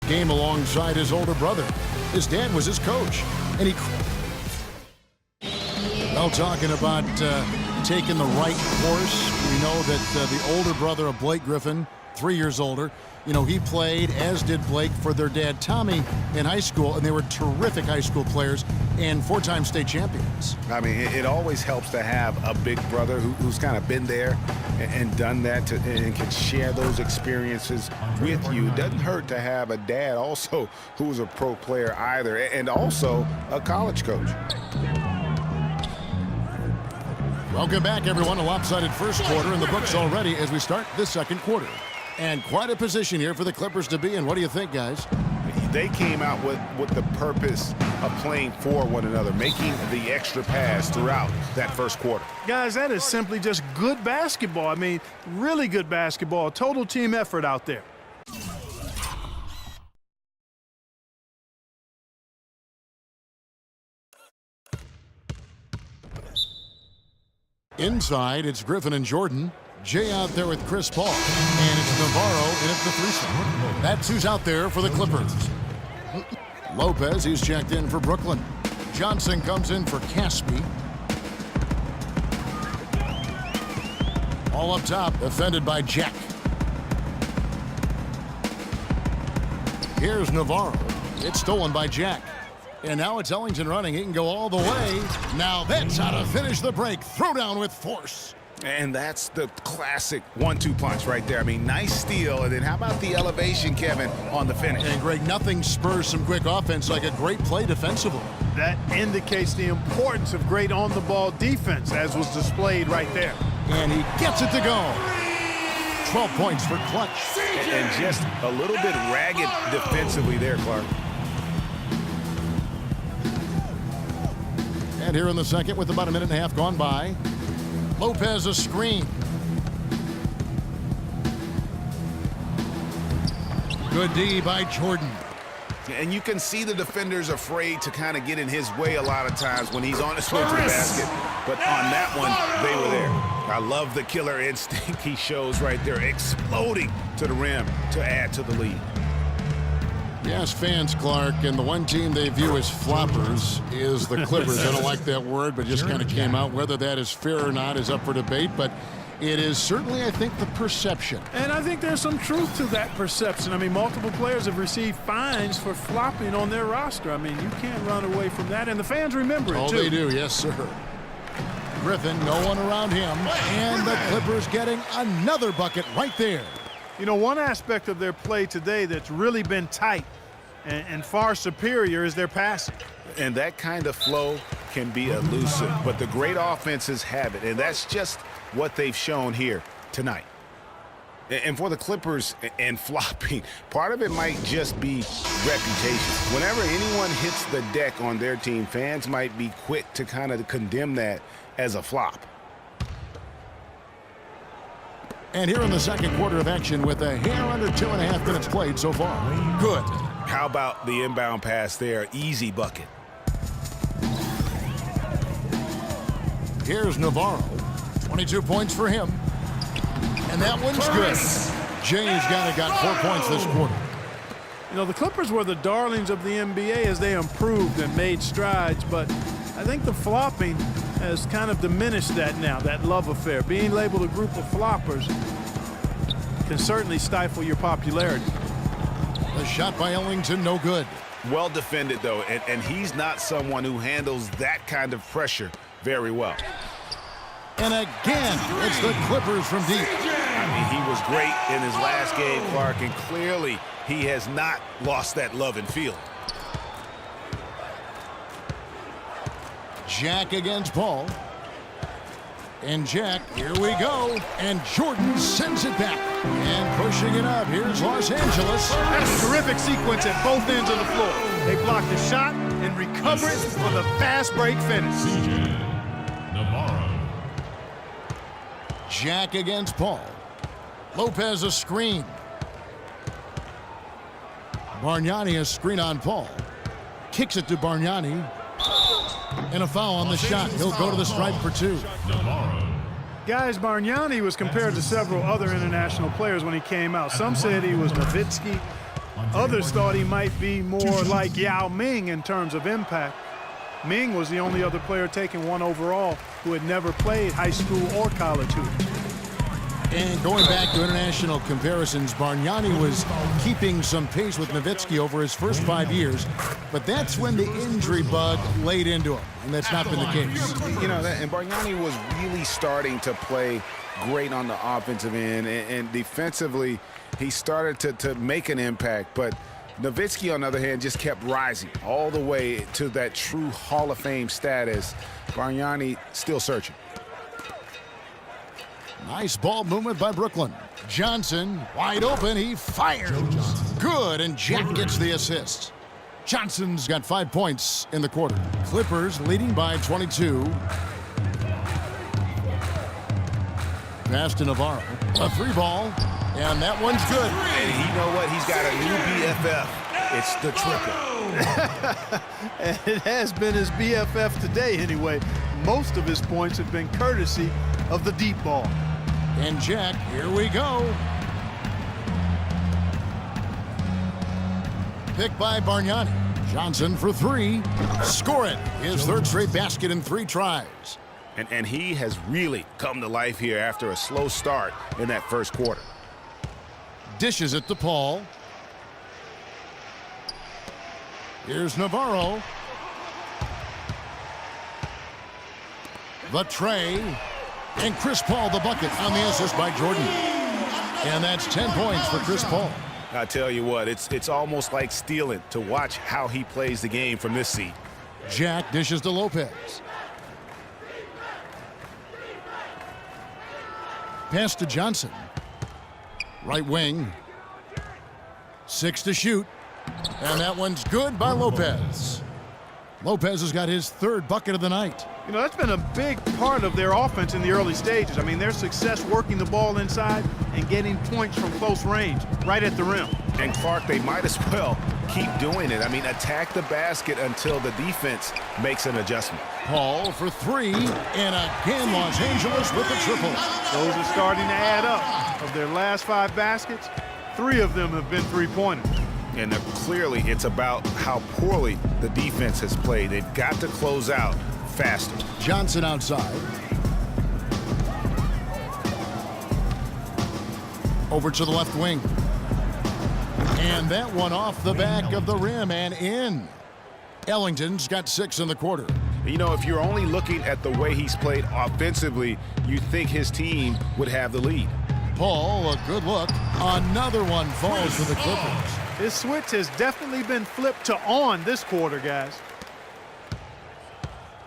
game alongside his older brother. His dad was his coach. And well, talking about taking the right course, we know that the older brother of Blake Griffin, 3 years older, you know, he played, as did Blake, for their dad Tommy in high school, and they were terrific high school players and four-time state champions. I mean, it always helps to have a big brother who's kind of been there and done that and can share those experiences with you. It doesn't hurt to have a dad also who's a pro player either, and also a college coach. Welcome back, everyone. A lopsided first quarter in the books already as we start this second quarter. And quite a position here for the Clippers to be in. What do you think, guys? They came out with the purpose of playing for one another, making the extra pass throughout that first quarter. Guys, that is simply just good basketball. I mean, really good basketball. Total team effort out there. Inside, it's Griffin and Jordan. Jay out there with Chris Paul. And it's Navarro in at the threesome. That's who's out there for the Clippers. Lopez, he's checked in for Brooklyn. Johnson comes in for Caspi. All up top, defended by Jack. Here's Navarro. It's stolen by Jack. And now it's Ellington running. He can go all the way. Now that's how to finish the break. Throw down with force. And that's the classic 1-2 punch right there. I mean, nice steal. And then how about the elevation, Kevin, on the finish? And, Greg, nothing spurs some quick offense like a great play defensively. That indicates the importance of great on-the-ball defense, as was displayed right there. And he gets it to go. 12 points for Clutch. And just a little bit ragged defensively there, Clark. And here in the second with about a minute and a half gone by. Lopez a screen. Good D by Jordan. And you can see the defenders afraid to kind of get in his way a lot of times when he's on his way to the basket. But on that one, they were there. I love the killer instinct he shows right there, exploding to the rim to add to the lead. Yes, fans, Clark, and the one team they view as floppers is the Clippers. I don't like that word, but just kind of came out. Whether that is fair or not is up for debate, but it is certainly, I think, the perception. And I think there's some truth to that perception. I mean, multiple players have received fines for flopping on their roster. I mean, you can't run away from that, and the fans remember it, too. Oh, they do, yes, sir. Griffin, no one around him, and the Clippers getting another bucket right there. You know, one aspect of their play today that's really been tight and far superior is their passing. And that kind of flow can be elusive, but the great offenses have it, and that's just what they've shown here tonight. And for the Clippers and flopping, part of it might just be reputation. Whenever anyone hits the deck on their team, fans might be quick to kind of condemn that as a flop. And here in the second quarter of action with a hair under 2.5 minutes played so far. Good. How about the inbound pass there? Easy bucket. Here's Navarro. 22 points for him. And that one's good. Jay's got 4 points this quarter. You know, the Clippers were the darlings of the NBA as they improved and made strides, but I think the flopping has kind of diminished that now, that love affair. Being labeled a group of floppers can certainly stifle your popularity. The shot by Ellington, no good. Well defended, though, and he's not someone who handles that kind of pressure very well. And again, it's the Clippers from deep. I mean, he was great in his last game, Clark, and clearly he has not lost that love and feel. Jack against Paul. And Jack, here we go. And Jordan sends it back. And pushing it up, here's Los Angeles. That's a terrific sequence at both ends of the floor. They block the shot and recover it for the fast break finish. Navarro. Jack against Paul. Lopez a screen. Bargnani a screen on Paul. Kicks it to Bargnani. And a foul on the shot. He'll go to the stripe for 2. Guys, Bargnani was compared to several other international players when he came out. Some said he was Nowitzki. Others thought he might be more like Yao Ming in terms of impact. Ming was the only other player taken 1 overall who had never played high school or college hoops. And going back to international comparisons, Bargnani was keeping some pace with Nowitzki over his first 5 years, but that's when the injury bug laid into him, and that's not been the case. You know, and Bargnani was really starting to play great on the offensive end, and defensively, he started to make an impact, but Nowitzki, on the other hand, just kept rising all the way to that true Hall of Fame status. Bargnani still searching. Nice ball movement by Brooklyn. Johnson, wide open, he fires. Good, and Jack gets the assist. Johnson's got 5 points in the quarter. Clippers leading by 22. Pass to Navarro. A 3-ball, and that one's good. And you know what? He's got a new BFF. It's the triple. And it has been his BFF today anyway. Most of his points have been courtesy of the deep ball. And Jack, here we go. Pick by Bargnani. Johnson for 3. Score it. His 3rd straight basket in 3 tries. And he has really come to life here after a slow start in that first quarter. Dishes it to Paul. Here's Navarro. The tray. And Chris Paul the bucket on the assist by Jordan. And that's 10 points for Chris Paul. I tell you what, it's almost like stealing to watch how he plays the game from this seat. Jack dishes to Lopez. Pass to Johnson. Right wing. 6 to shoot. And that one's good by Lopez. Lopez has got his 3rd bucket of the night. You know, that's been a big part of their offense in the early stages. I mean, their success working the ball inside and getting points from close range, right at the rim. And Clark, they might as well keep doing it. I mean, attack the basket until the defense makes an adjustment. Paul for 3, and again Los Angeles with the triple. Those are starting to add up. Of their last 5 baskets, 3 of them have been 3-pointers. And clearly it's about how poorly the defense has played. They've got to close out faster. Johnson outside. Over to the left wing. And that one off the back of the rim and in. Ellington's got 6 in the quarter. You know, if you're only looking at the way he's played offensively, you think his team would have the lead. Paul, a good look. Another one falls for the Clippers. His switch has definitely been flipped to on this quarter, guys.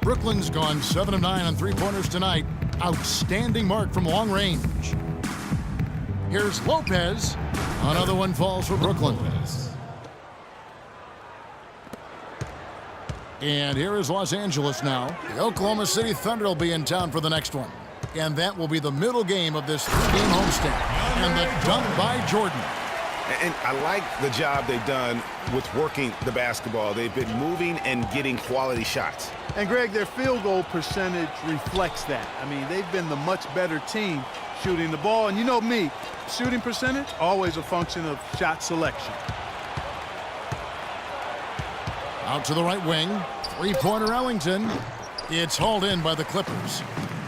Brooklyn's gone 7 of 9 on 3-pointers tonight. Outstanding mark from long range. Here's Lopez. Another one falls for Brooklyn. And here is Los Angeles now. The Oklahoma City Thunder will be in town for the next one. And that will be the middle game of this 3-game homestand. And the dunk by Jordan. And I like the job they've done with working the basketball. They've been moving and getting quality shots. And, Greg, their field goal percentage reflects that. I mean, they've been the much better team shooting the ball. And you know me, shooting percentage, always a function of shot selection. Out to the right wing. 3-pointer Ellington. It's hauled in by the Clippers.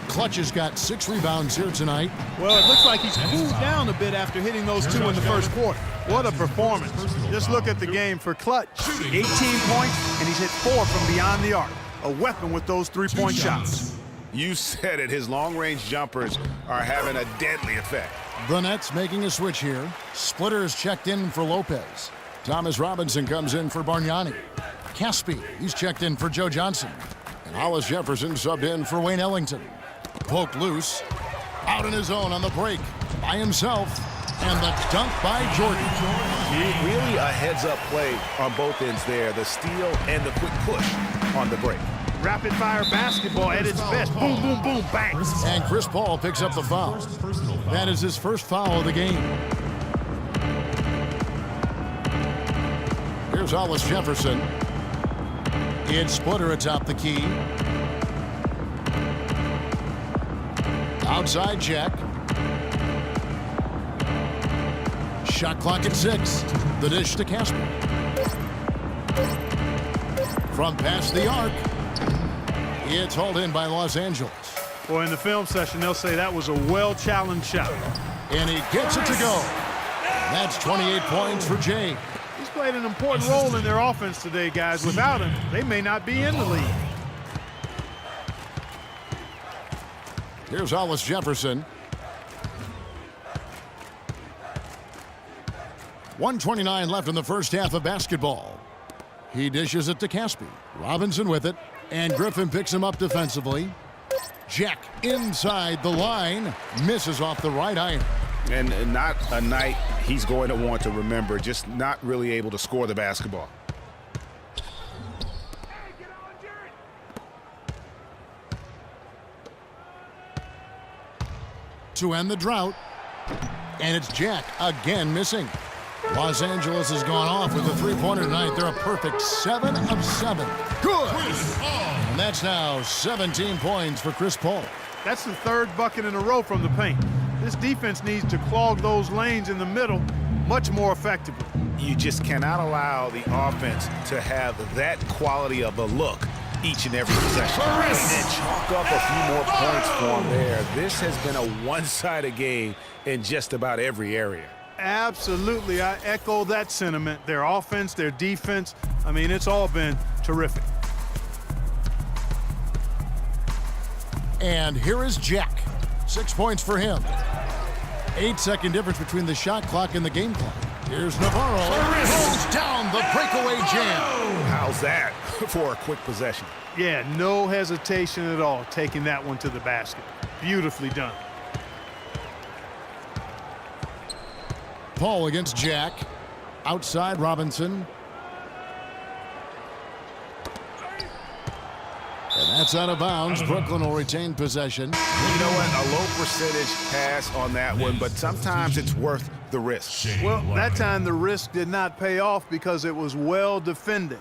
Clutch has got 6 rebounds here tonight. Well, it looks like he's cooled down a bit after hitting those 2 in the first quarter. What a performance. Just look at the game for Clutch. 18 points, and he's hit 4 from beyond the arc. A weapon with those 3-point shots. You said it. His long-range jumpers are having a deadly effect. The Nets making a switch here. Splitters checked in for Lopez. Thomas Robinson comes in for Bargnani. Caspi, he's checked in for Joe Johnson. And Hollis Jefferson subbed in for Wayne Ellington. Poked loose. Out on his own on the break. By himself. And the dunk by Jordan. Really a heads-up play on both ends there. The steal and the quick push on the break. Rapid-fire basketball at its best. Boom, boom, boom, bang. And Chris Paul picks up the foul. That is his first foul of the game. Here's Hollis Jefferson. It's Splitter atop the key. Outside check. Shot clock at 6. The dish to Casper. From past the arc. It's hauled in by Los Angeles. Boy, in the film session, they'll say that was a well-challenged shot. And he gets it to go. That's 28 points for Jay. He's played an important role in their offense today, guys. Without him, they may not be in the league. Here's Hollis Jefferson. 1:29 left in the first half of basketball. He dishes it to Caspi. Robinson with it, and Griffin picks him up defensively. Jack inside the line, misses off the right iron. And not a night he's going to want to remember, just not really able to score the basketball. To end the drought, and it's Jack again missing. Los Angeles has gone off with a three-pointer tonight. They're a perfect 7 of 7. Good! And that's now 17 points for Chris Paul. That's the third bucket in a row from the paint. This defense needs to clog those lanes in the middle much more effectively. You just cannot allow the offense to have that quality of a look each and every possession. And then chalk up a few more points for him there. This has been a one-sided game in just about every area. Absolutely, I echo that sentiment. Their offense, their defense, I mean, it's all been terrific. And here is Jack. 6 points for him. 8-second difference between the shot clock and the game clock. Here's Navarro. Throws down the breakaway jam. How's that for a quick possession? Yeah, no hesitation at all taking that one to the basket. Beautifully done. Paul against Jack. Outside Robinson. And that's out of bounds. Brooklyn will retain possession. You know what? A low percentage pass on that one, but sometimes it's worth the risk. Well, that time the risk did not pay off because it was well defended.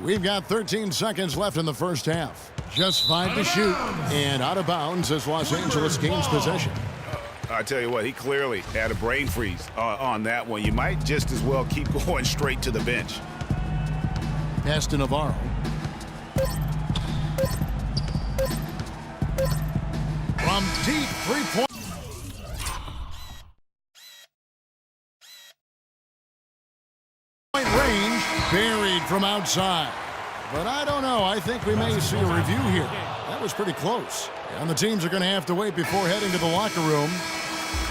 We've got 13 seconds left in the first half. Just 5 to shoot. And out of bounds as Los Angeles gains possession. I tell you what, he clearly had a brain freeze on that one. You might just as well keep going straight to the bench. Pass to Navarro. From deep three-point range, buried from outside. But I don't know. I think we may see a review here. That was pretty close. And the teams are going to have to wait before heading to the locker room.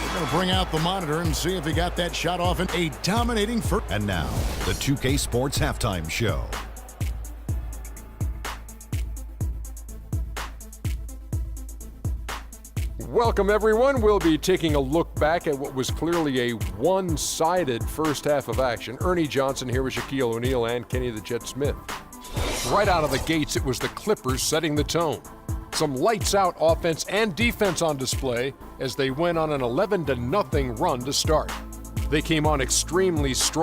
We're going to bring out the monitor and see if he got that shot off in a dominating first. And now, the 2K Sports Halftime Show. Welcome, everyone. We'll be taking a look back at what was clearly a one-sided first half of action. Ernie Johnson here with Shaquille O'Neal and Kenny the Jet Smith. Right out of the gates, it was the Clippers setting the tone. Some lights-out offense and defense on display as they went on an 11-0 run to start. They came on extremely strong.